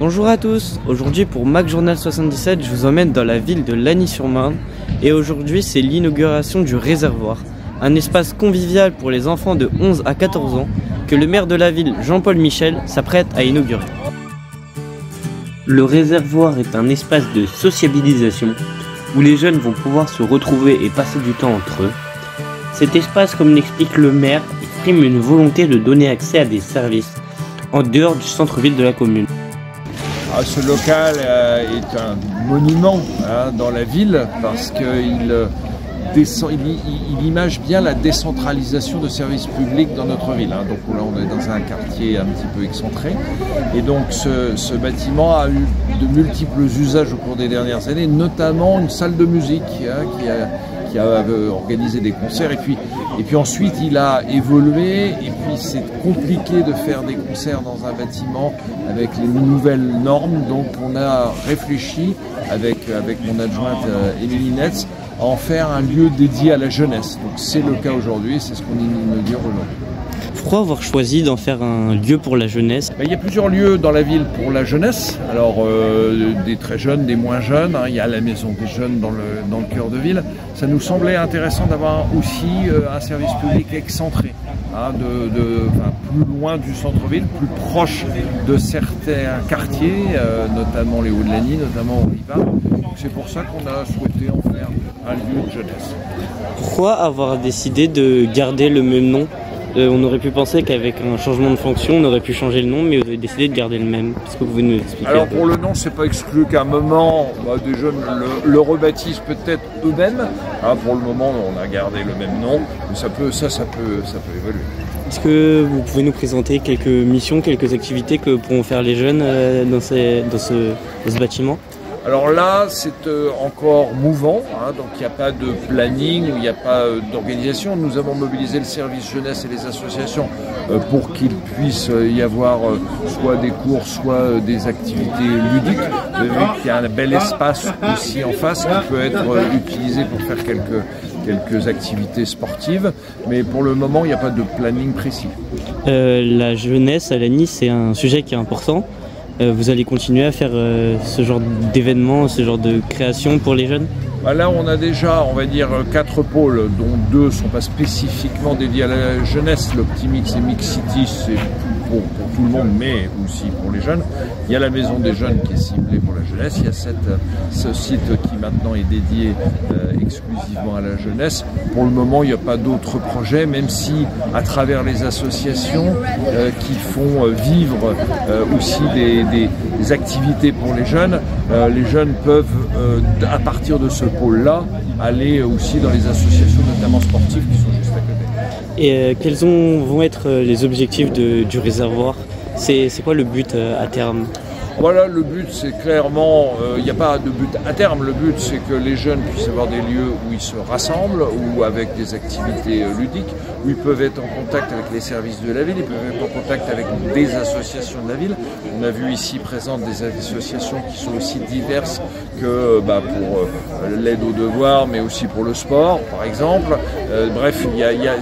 Bonjour à tous, aujourd'hui pour Mac Journal 77, je vous emmène dans la ville de Lagny-sur-Marne et aujourd'hui c'est l'inauguration du réservoir, un espace convivial pour les enfants de 11 à 14 ans que le maire de la ville, Jean-Paul Michel, s'apprête à inaugurer. Le réservoir est un espace de sociabilisation où les jeunes vont pouvoir se retrouver et passer du temps entre eux. Cet espace, comme l'explique le maire, exprime une volonté de donner accès à des services en dehors du centre-ville de la commune. Ce local est un monument dans la ville parce qu'il image bien la décentralisation de services publics dans notre ville. Donc là on est dans un quartier un petit peu excentré et donc ce bâtiment a eu de multiples usages au cours des dernières années, notamment une salle de musique qui a organisé des concerts et puis ensuite il a évolué et puis c'est compliqué de faire des concerts dans un bâtiment avec les nouvelles normes, donc on a réfléchi avec mon adjointe Émilie Netz à en faire un lieu dédié à la jeunesse. Donc c'est le cas aujourd'hui, c'est ce qu'on inaugure aujourd'hui. Pourquoi avoir choisi d'en faire un lieu pour la jeunesse? Il y a plusieurs lieux dans la ville pour la jeunesse, alors des très jeunes, des moins jeunes, il y a la maison des jeunes dans le cœur de ville. Ça nous semblait intéressant d'avoir aussi un service public excentré, plus loin du centre-ville, plus proche de certains quartiers, notamment les Hauts-de-Lagny, notamment au Rivard. C'est pour ça qu'on a souhaité en faire un lieu de jeunesse. Pourquoi avoir décidé de garder le même nom? On aurait pu penser qu'avec un changement de fonction, on aurait pu changer le nom, mais vous avez décidé de garder le même. Est-ce que vous pouvez nous expliquer? Alors pour le nom, c'est pas exclu qu'à un moment, des jeunes le rebaptisent peut-être eux-mêmes. Pour le moment, on a gardé le même nom, mais ça peut évoluer. Est-ce que vous pouvez nous présenter quelques missions, quelques activités que pourront faire les jeunes dans ce bâtiment? Alors là, c'est encore mouvant, donc il n'y a pas de planning, il n'y a pas d'organisation. Nous avons mobilisé le service jeunesse et les associations pour qu'il puisse y avoir soit des cours, soit des activités ludiques. Vous avez vu qu'il y a un bel espace aussi en face qui peut être utilisé pour faire quelques activités sportives, mais pour le moment, il n'y a pas de planning précis. La jeunesse à Lagny, c'est un sujet qui est important. Vous allez continuer à faire ce genre d'événements, ce genre de création pour les jeunes? Là, on a déjà, on va dire, 4 pôles, dont 2 ne sont pas spécifiquement dédiés à la jeunesse. L'Optimix et Mix City, c'est pour tout le monde, mais aussi pour les jeunes. Il y a la Maison des Jeunes qui est ciblée pour la jeunesse. Il y a ce site qui maintenant est dédié exclusivement à la jeunesse. Pour le moment, il n'y a pas d'autres projets, même si à travers les associations qui font vivre aussi des activités pour les jeunes peuvent, à partir de ce pôle-là, aller aussi dans les associations, notamment sportives, qui sont juste à côté. Et quels vont être les objectifs du réservoir? C'est quoi le but à terme? Voilà, le but c'est clairement, il n'y a pas de but à terme, le but c'est que les jeunes puissent avoir des lieux où ils se rassemblent, ou avec des activités ludiques, où ils peuvent être en contact avec les services de la ville, ils peuvent être en contact avec des associations de la ville. On a vu ici présentes des associations qui sont aussi diverses que pour l'aide aux devoirs, mais aussi pour le sport par exemple. Bref,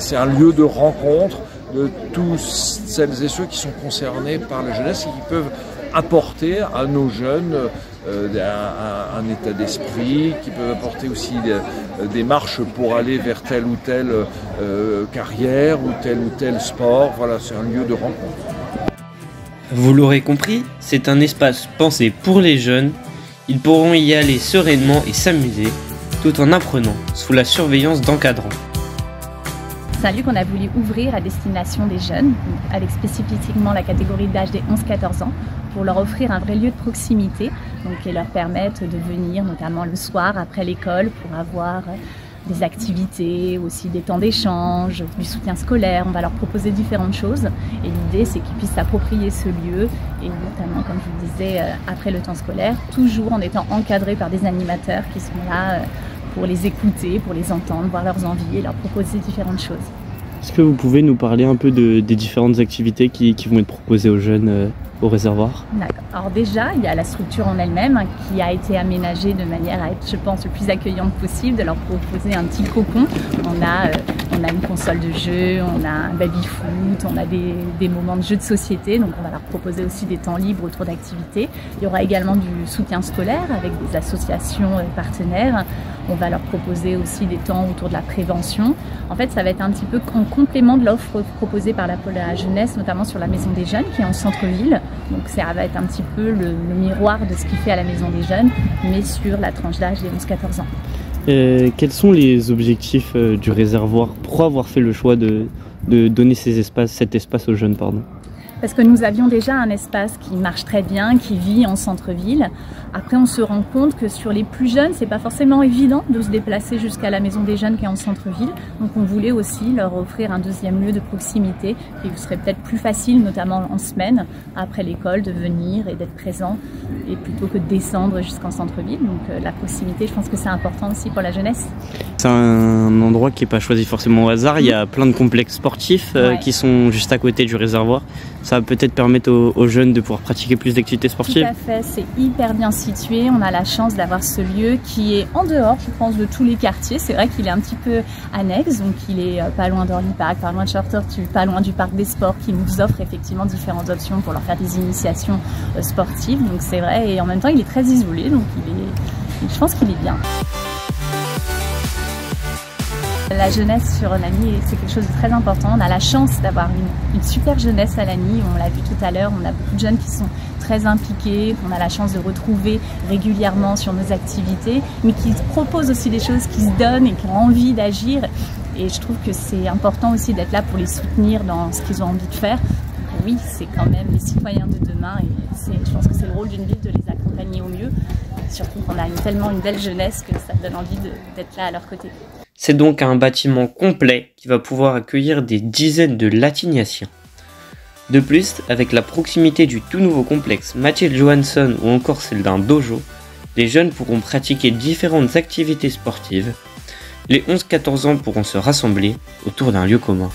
c'est un lieu de rencontre de tous celles et ceux qui sont concernés par la jeunesse et qui peuvent apporter à nos jeunes un état d'esprit, qui peuvent apporter aussi des marches pour aller vers telle ou telle carrière ou tel sport. Voilà, c'est un lieu de rencontre. Vous l'aurez compris, c'est un espace pensé pour les jeunes. Ils pourront y aller sereinement et s'amuser, tout en apprenant sous la surveillance d'encadrants. C'est un lieu qu'on a voulu ouvrir à destination des jeunes, avec spécifiquement la catégorie d'âge des 11-14 ans, pour leur offrir un vrai lieu de proximité, donc qui leur permettent de venir notamment le soir après l'école pour avoir des activités, aussi des temps d'échange, du soutien scolaire. On va leur proposer différentes choses et l'idée c'est qu'ils puissent s'approprier ce lieu et notamment, comme je vous disais, après le temps scolaire, toujours en étant encadrés par des animateurs qui sont là pour les écouter, pour les entendre, voir leurs envies et leur proposer différentes choses. Est-ce que vous pouvez nous parler un peu des différentes activités qui vont être proposées aux jeunes au réservoir? D'accord. Alors déjà, il y a la structure en elle-même qui a été aménagée de manière à être, je pense, le plus accueillante possible, de leur proposer un petit cocon. On on a une console de jeu, on a un baby-foot, on a des moments de jeux de société, donc on va leur proposer aussi des temps libres autour d'activités. Il y aura également du soutien scolaire avec des associations partenaires. On va leur proposer aussi des temps autour de la prévention. En fait, ça va être un petit peu en complément de l'offre proposée par la Pôle de la jeunesse, notamment sur la Maison des Jeunes qui est en centre-ville. Donc ça va être un petit peu le miroir de ce qu'il fait à la Maison des Jeunes, mais sur la tranche d'âge des 11-14 ans. Quels sont les objectifs du réservoir? Pourquoi avoir fait le choix de donner cet espace aux jeunes, pardon? Parce que nous avions déjà un espace qui marche très bien, qui vit en centre-ville. Après, on se rend compte que sur les plus jeunes, c'est pas forcément évident de se déplacer jusqu'à la Maison des Jeunes qui est en centre-ville. Donc on voulait aussi leur offrir un deuxième lieu de proximité qui serait peut-être plus facile, notamment en semaine, après l'école, de venir et d'être présent, et plutôt que de descendre jusqu'en centre-ville. Donc la proximité, je pense que c'est important aussi pour la jeunesse. C'est un endroit qui n'est pas choisi forcément au hasard. Il y a plein de complexes sportifs qui sont juste à côté du réservoir. Ça va peut-être permettre aux jeunes de pouvoir pratiquer plus d'activités sportives. Tout à fait, c'est hyper bien situé. On a la chance d'avoir ce lieu qui est en dehors, je pense, de tous les quartiers. C'est vrai qu'il est un petit peu annexe, donc il est pas loin d'Orly Park, pas loin de Shortertube, pas loin du parc des sports qui nous offre effectivement différentes options pour leur faire des initiations sportives. Donc c'est vrai, et en même temps il est très isolé, donc je pense qu'il est bien. La jeunesse sur Lagny, c'est quelque chose de très important. On a la chance d'avoir une super jeunesse à Lagny. On l'a vu tout à l'heure, on a beaucoup de jeunes qui sont très impliqués, qu'on a la chance de retrouver régulièrement sur nos activités, mais qui proposent aussi des choses, qui se donnent et qui ont envie d'agir. Et je trouve que c'est important aussi d'être là pour les soutenir dans ce qu'ils ont envie de faire. Donc oui, c'est quand même les citoyens de demain et je pense que c'est le rôle d'une ville de les accompagner au mieux. Surtout qu'on a tellement une belle jeunesse que ça donne envie d'être là à leur côté. C'est donc un bâtiment complet qui va pouvoir accueillir des dizaines de latignasiens. De plus, avec la proximité du tout nouveau complexe Mathilde Johansson ou encore celle d'un dojo, les jeunes pourront pratiquer différentes activités sportives. Les 11-14 ans pourront se rassembler autour d'un lieu commun.